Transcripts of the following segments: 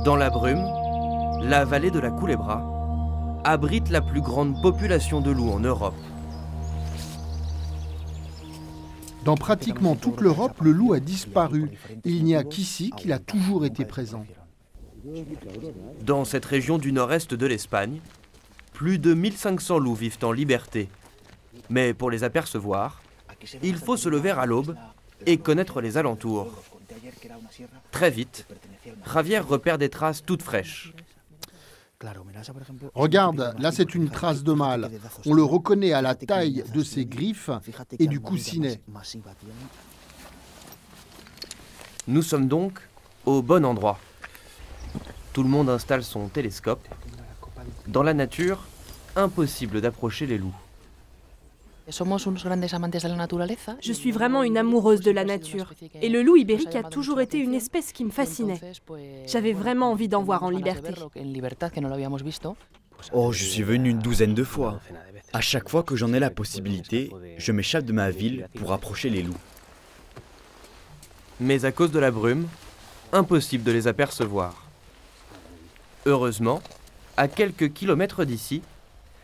Dans la brume, la vallée de la Culebra abrite la plus grande population de loups en Europe. Dans pratiquement toute l'Europe, le loup a disparu. Il n'y a qu'ici qu'il a toujours été présent. Dans cette région du nord-est de l'Espagne, plus de 1500 loups vivent en liberté. Mais pour les apercevoir, il faut se lever à l'aube et connaître les alentours. Très vite, Javier repère des traces toutes fraîches. Regarde, là c'est une trace de mâle. On le reconnaît à la taille de ses griffes et du coussinet. Nous sommes donc au bon endroit. Tout le monde installe son télescope. Dans la nature, impossible d'approcher les loups. Je suis vraiment une amoureuse de la nature. Et le loup ibérique a toujours été une espèce qui me fascinait. J'avais vraiment envie d'en voir en liberté. Oh, je suis venu une douzaine de fois. À chaque fois que j'en ai la possibilité, je m'échappe de ma ville pour approcher les loups. Mais à cause de la brume, impossible de les apercevoir. Heureusement, à quelques kilomètres d'ici,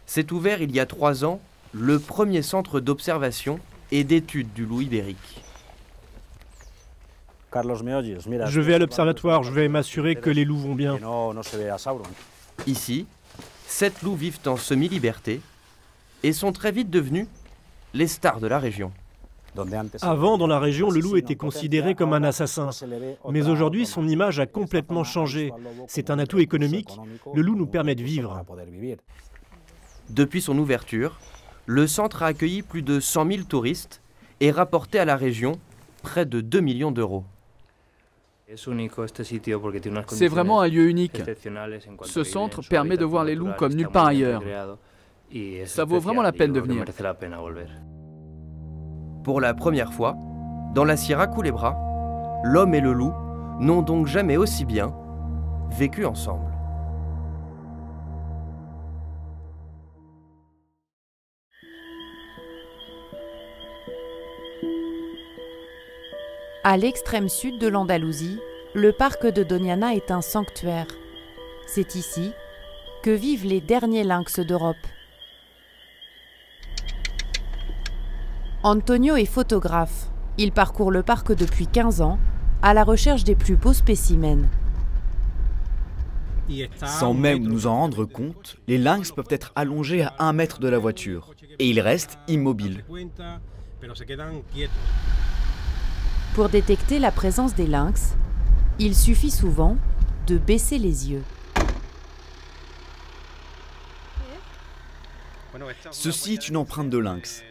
s'est ouvert il y a 3 ans le premier centre d'observation et d'étude du loup ibérique. Je vais à l'observatoire, je vais m'assurer que les loups vont bien. Ici, 7 loups vivent en semi-liberté et sont très vite devenus les stars de la région. Avant, dans la région, le loup était considéré comme un assassin. Mais aujourd'hui, son image a complètement changé. C'est un atout économique. Le loup nous permet de vivre. Depuis son ouverture, le centre a accueilli plus de 100 000 touristes et rapporté à la région près de 2 millions d'euros. C'est vraiment un lieu unique. Ce centre permet de voir les loups comme nulle part ailleurs. Ça vaut vraiment la peine de venir. Pour la première fois, dans la Sierra Culebra, l'homme et le loup n'ont donc jamais aussi bien vécu ensemble. À l'extrême sud de l'Andalousie, le parc de Doñana est un sanctuaire. C'est ici que vivent les derniers lynx d'Europe. Antonio est photographe. Il parcourt le parc depuis 15 ans, à la recherche des plus beaux spécimens. Sans même nous en rendre compte, les lynx peuvent être allongés à 1 mètre de la voiture. Et ils restent immobiles. Pour détecter la présence des lynx, il suffit souvent de baisser les yeux. Ceci est une empreinte de lynx.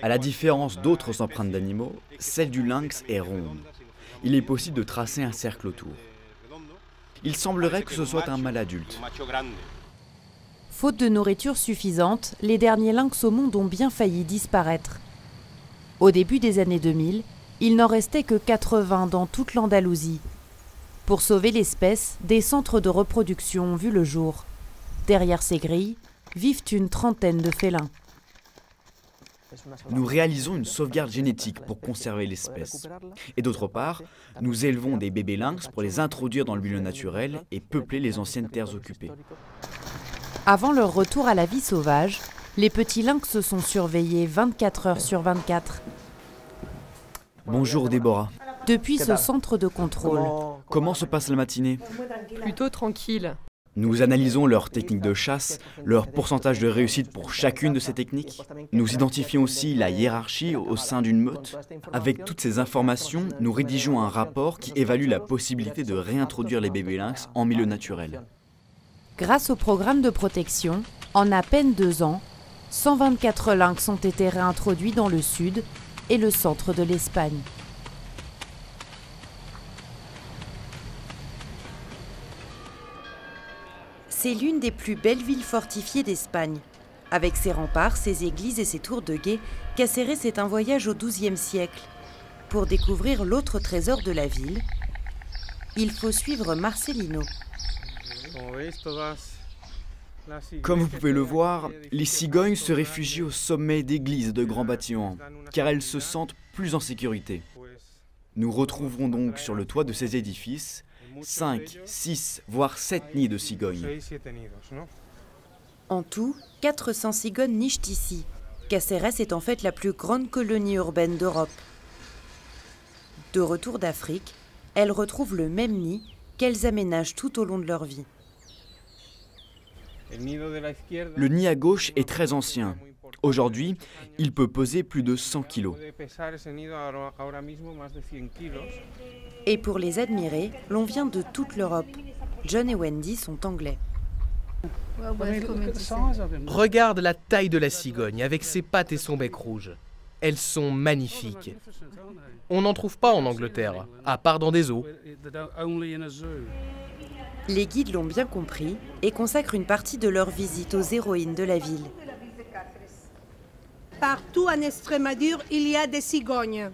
À la différence d'autres empreintes d'animaux, celle du lynx est ronde. Il est possible de tracer un cercle autour. Il semblerait que ce soit un mâle adulte. Faute de nourriture suffisante, les derniers lynx au monde ont bien failli disparaître. Au début des années 2000, il n'en restait que 80 dans toute l'Andalousie. Pour sauver l'espèce, des centres de reproduction ont vu le jour. Derrière ces grilles vivent une trentaine de félins. Nous réalisons une sauvegarde génétique pour conserver l'espèce. Et d'autre part, nous élevons des bébés lynx pour les introduire dans le milieu naturel et peupler les anciennes terres occupées. Avant leur retour à la vie sauvage, les petits lynx sont surveillés 24 heures sur 24. Bonjour Déborah. Depuis ce centre de contrôle. Comment se passe la matinée? Plutôt tranquille. Nous analysons leurs techniques de chasse, leur pourcentage de réussite pour chacune de ces techniques. Nous identifions aussi la hiérarchie au sein d'une meute. Avec toutes ces informations, nous rédigeons un rapport qui évalue la possibilité de réintroduire les bébés lynx en milieu naturel. Grâce au programme de protection, en à peine 2 ans, 124 lynx ont été réintroduits dans le sud et le centre de l'Espagne. C'est l'une des plus belles villes fortifiées d'Espagne. Avec ses remparts, ses églises et ses tours de guet, Cáceres est un voyage au XIIe siècle. Pour découvrir l'autre trésor de la ville, il faut suivre Marcelino. Comme vous pouvez le voir, les cigognes se réfugient au sommet d'églises de grands bâtiments, car elles se sentent plus en sécurité. Nous retrouverons donc sur le toit de ces édifices 5, 6, voire 7 nids de cigognes. En tout, 400 cigognes nichent ici. Cáceres est en fait la plus grande colonie urbaine d'Europe. De retour d'Afrique, elles retrouvent le même nid qu'elles aménagent tout au long de leur vie. Le nid à gauche est très ancien. Aujourd'hui, il peut peser plus de 100 kilos. Et pour les admirer, l'on vient de toute l'Europe. John et Wendy sont anglais. Regarde la taille de la cigogne avec ses pattes et son bec rouge. Elles sont magnifiques. On n'en trouve pas en Angleterre, à part dans des zoos. Les guides l'ont bien compris et consacrent une partie de leur visite aux héroïnes de la ville. Partout en Extrémadure, il y a des cigognes.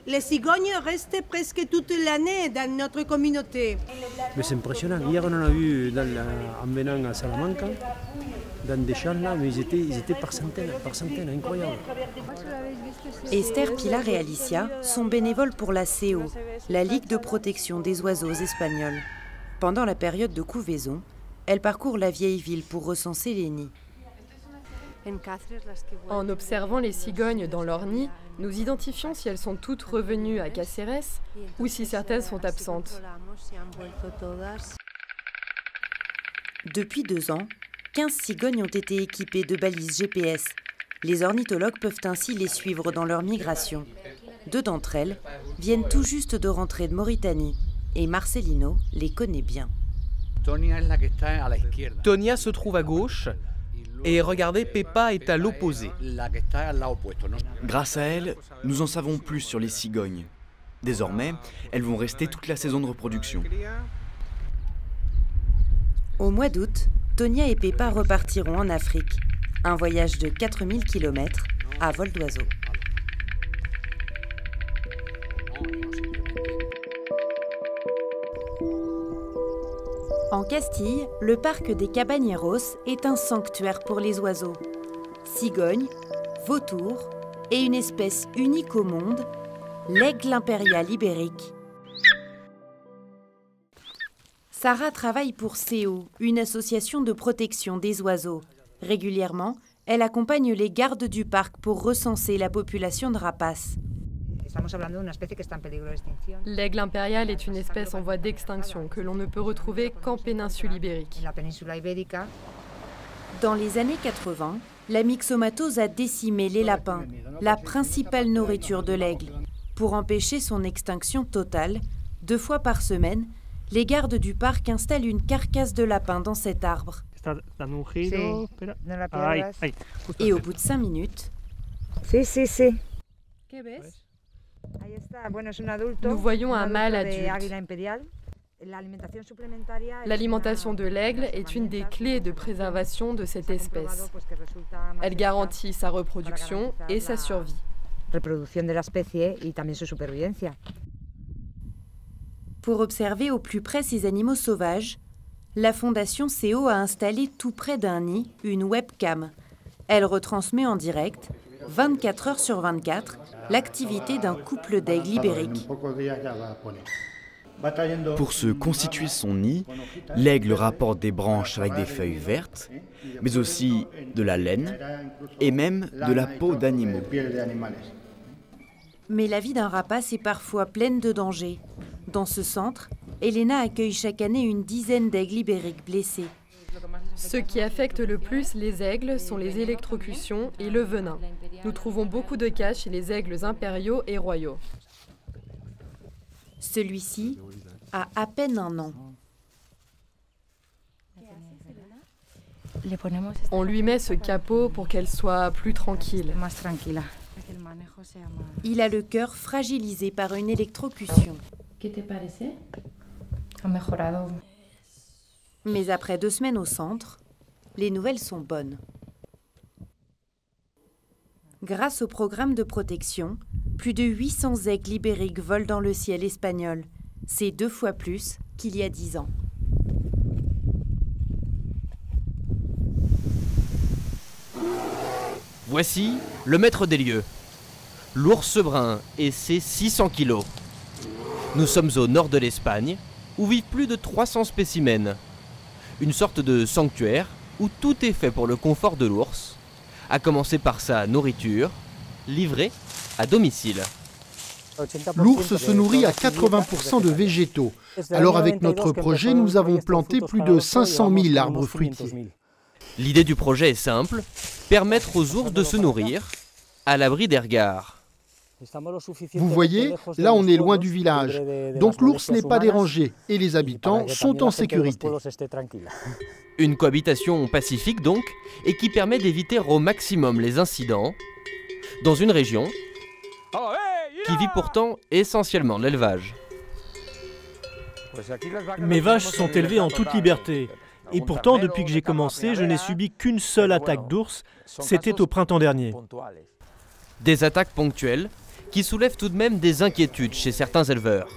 Les cigognes restent presque toute l'année dans notre communauté. Mais c'est impressionnant. Hier, on en a vu en venant à Salamanca, dans des champs là, mais ils étaient par centaines, incroyable. Esther, Pilar et Alicia sont bénévoles pour la CO, la Ligue de protection des oiseaux espagnols. Pendant la période de couvaison, elles parcourent la vieille ville pour recenser les nids. En observant les cigognes dans leur nid, nous identifions si elles sont toutes revenues à Cáceres ou si certaines sont absentes. Depuis 2 ans, 15 cigognes ont été équipées de balises GPS. Les ornithologues peuvent ainsi les suivre dans leur migration. 2 d'entre elles viennent tout juste de rentrer de Mauritanie et Marcelino les connaît bien. Tonia se trouve à gauche et regardez, Peppa est à l'opposé. Grâce à elle, nous en savons plus sur les cigognes. Désormais, elles vont rester toute la saison de reproduction. Au mois d'août, Tonia et Peppa repartiront en Afrique. Un voyage de 4000 km à vol d'oiseau. En Castille, le parc des Cabañeros est un sanctuaire pour les oiseaux. Cigognes, vautours et une espèce unique au monde, l'aigle impérial ibérique. Sarah travaille pour CO, une association de protection des oiseaux. Régulièrement, elle accompagne les gardes du parc pour recenser la population de rapaces. L'aigle impérial est une espèce en voie d'extinction que l'on ne peut retrouver qu'en péninsule ibérique. Dans les années 80, la myxomatose a décimé les lapins, la principale nourriture de l'aigle. Pour empêcher son extinction totale, 2 fois par semaine, les gardes du parc installent une carcasse de lapin dans cet arbre. Et au bout de 5 minutes... Nous voyons un mâle adulte. L'alimentation de l'aigle est une des clés de préservation de cette espèce. Elle garantit sa reproduction et sa survie. Pour observer au plus près ces animaux sauvages, la Fondation CO a installé tout près d'un nid une webcam. Elle retransmet en direct, 24 heures sur 24, l'activité d'un couple d'aigles ibériques. Pour se constituer son nid, l'aigle rapporte des branches avec des feuilles vertes, mais aussi de la laine et même de la peau d'animaux. Mais la vie d'un rapace est parfois pleine de dangers. Dans ce centre, Elena accueille chaque année une dizaine d'aigles ibériques blessés. Ce qui affecte le plus les aigles sont les électrocutions et le venin. Nous trouvons beaucoup de cas chez les aigles impériaux et royaux. Celui-ci a à peine 1 an. On lui met ce capot pour qu'elle soit plus tranquille. Il a le cœur fragilisé par une électrocution. Mais après 2 semaines au centre, les nouvelles sont bonnes. Grâce au programme de protection, plus de 800 aigles ibériques volent dans le ciel espagnol. C'est 2 fois plus qu'il y a 10 ans. Voici le maître des lieux, l'ours brun et ses 600 kilos. Nous sommes au nord de l'Espagne, où vivent plus de 300 spécimens. Une sorte de sanctuaire où tout est fait pour le confort de l'ours, à commencer par sa nourriture, livrée à domicile. L'ours se nourrit à 80% de végétaux. Alors avec notre projet, nous avons planté plus de 500 000 arbres fruitiers. L'idée du projet est simple, permettre aux ours de se nourrir à l'abri des regards. Vous voyez, là on est loin du village, donc l'ours n'est pas dérangé et les habitants sont en sécurité. Une cohabitation pacifique donc, et qui permet d'éviter au maximum les incidents dans une région qui vit pourtant essentiellement de l'élevage. Mes vaches sont élevées en toute liberté. Et pourtant, depuis que j'ai commencé, je n'ai subi qu'une seule attaque d'ours. C'était au printemps dernier. Des attaques ponctuelles qui soulèvent tout de même des inquiétudes chez certains éleveurs.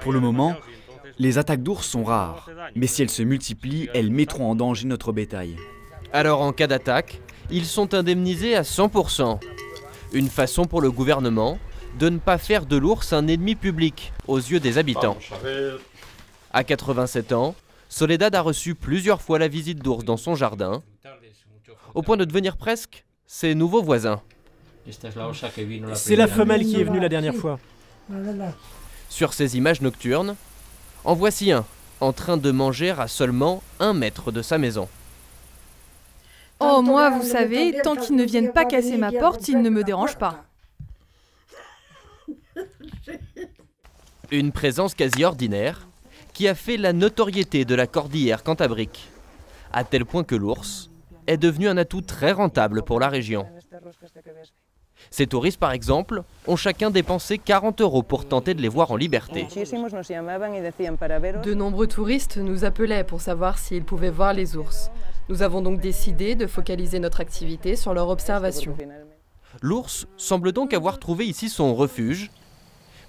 Pour le moment, les attaques d'ours sont rares. Mais si elles se multiplient, elles mettront en danger notre bétail. Alors en cas d'attaque, ils sont indemnisés à 100%. Une façon pour le gouvernement de ne pas faire de l'ours un ennemi public aux yeux des habitants. À 87 ans, Soledad a reçu plusieurs fois la visite d'ours dans son jardin, au point de devenir presque ses nouveaux voisins. C'est la femelle qui est venue la dernière fois. Sur ces images nocturnes, en voici un, en train de manger à seulement 1 mètre de sa maison. Oh, moi, vous savez, tant qu'ils ne viennent pas casser ma porte, ils ne me dérangent pas. Une présence quasi ordinaire qui a fait la notoriété de la cordillère cantabrique, à tel point que l'ours est devenu un atout très rentable pour la région. Ces touristes, par exemple, ont chacun dépensé 40 € pour tenter de les voir en liberté. De nombreux touristes nous appelaient pour savoir s'ils pouvaient voir les ours. Nous avons donc décidé de focaliser notre activité sur leur observation. L'ours semble donc avoir trouvé ici son refuge,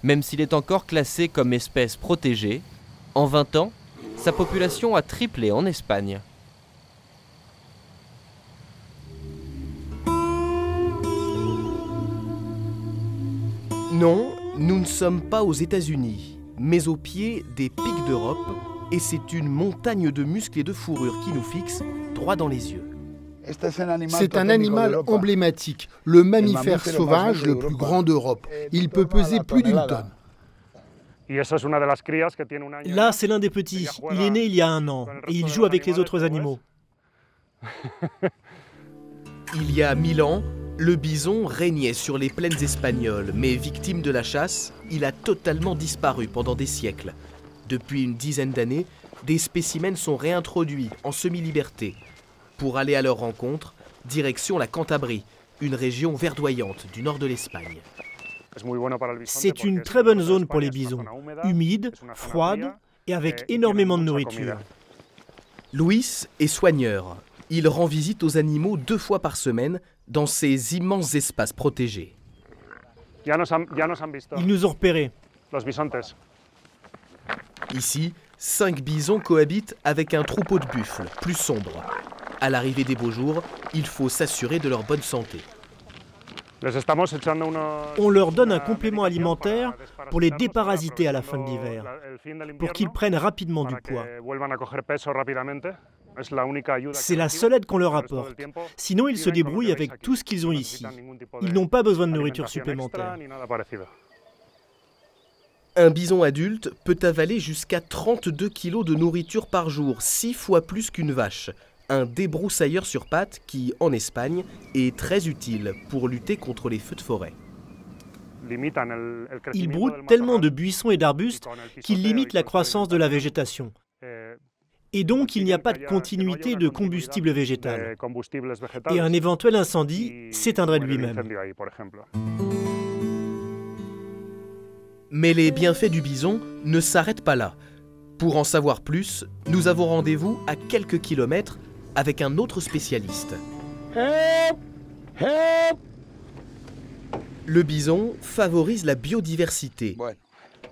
même s'il est encore classé comme espèce protégée. En 20 ans, sa population a triplé en Espagne. Non, nous ne sommes pas aux États-Unis, mais au pied des pics d'Europe, et c'est une montagne de muscles et de fourrure qui nous fixe droit dans les yeux. C'est un animal emblématique, le mammifère sauvage le plus grand d'Europe. Il peut peser plus d'1 tonne. Là, c'est l'un des petits. Il est né il y a 1 an et il joue avec les autres animaux. Il y a 1000 ans, le bison régnait sur les plaines espagnoles, mais victime de la chasse, il a totalement disparu pendant des siècles. Depuis une dizaine d'années, des spécimens sont réintroduits en semi-liberté. Pour aller à leur rencontre, direction la Cantabrie, une région verdoyante du nord de l'Espagne. C'est une très bonne zone pour les bisons, humide, froide et avec énormément de nourriture. Luis est soigneur. Il rend visite aux animaux 2 fois par semaine dans ces immenses espaces protégés. Ils nous ont repérés. Ici, 5 bisons cohabitent avec un troupeau de buffles, plus sombre. À l'arrivée des beaux jours, il faut s'assurer de leur bonne santé. On leur donne un complément alimentaire pour les déparasiter à la fin de l'hiver, pour qu'ils prennent rapidement du poids. C'est la seule aide qu'on leur apporte. Sinon, ils se débrouillent avec tout ce qu'ils ont ici. Ils n'ont pas besoin de nourriture supplémentaire. Un bison adulte peut avaler jusqu'à 32 kg de nourriture par jour, 6 fois plus qu'une vache. Un débroussailleur sur pattes qui, en Espagne, est très utile pour lutter contre les feux de forêt. Ils broutent tellement de buissons et d'arbustes qu'ils limitent la croissance de la végétation. Et donc, il n'y a pas de continuité de combustible végétal. Et un éventuel incendie s'éteindrait de lui-même. Mais les bienfaits du bison ne s'arrêtent pas là. Pour en savoir plus, nous avons rendez-vous à quelques kilomètres avec un autre spécialiste. Le bison favorise la biodiversité,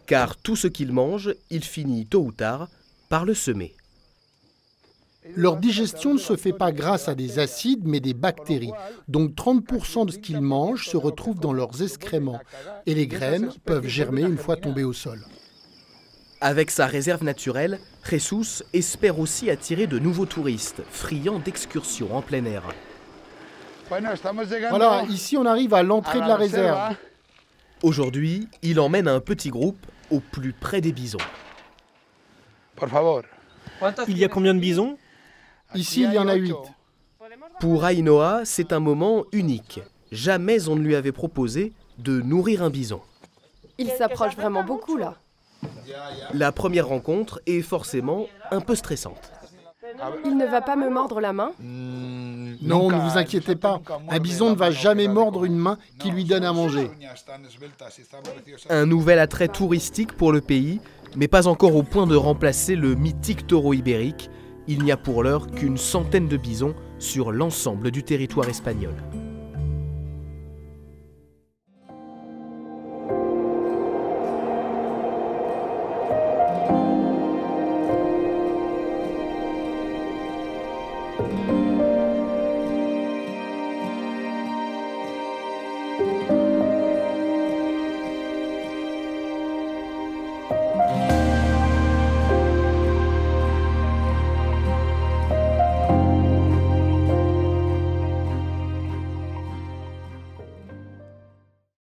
car tout ce qu'il mange, il finit tôt ou tard par le semer. Leur digestion ne se fait pas grâce à des acides, mais des bactéries. Donc 30% de ce qu'ils mangent se retrouve dans leurs excréments. Et les graines peuvent germer une fois tombées au sol. Avec sa réserve naturelle, Jesus espère aussi attirer de nouveaux touristes, friands d'excursions en plein air. Voilà, ici on arrive à l'entrée de la réserve. Aujourd'hui, il emmène un petit groupe au plus près des bisons. Il y a combien de bisons? Ici, il y en a 8. Pour Ainhoa, c'est un moment unique. Jamais on ne lui avait proposé de nourrir un bison. Il s'approche vraiment beaucoup là. La première rencontre est forcément un peu stressante. Il ne va pas me mordre la main? Non, ne vous inquiétez pas. Un bison ne va jamais mordre une main qui lui donne à manger. Un nouvel attrait touristique pour le pays, mais pas encore au point de remplacer le mythique taureau ibérique. Il n'y a pour l'heure qu'une centaine de bisons sur l'ensemble du territoire espagnol.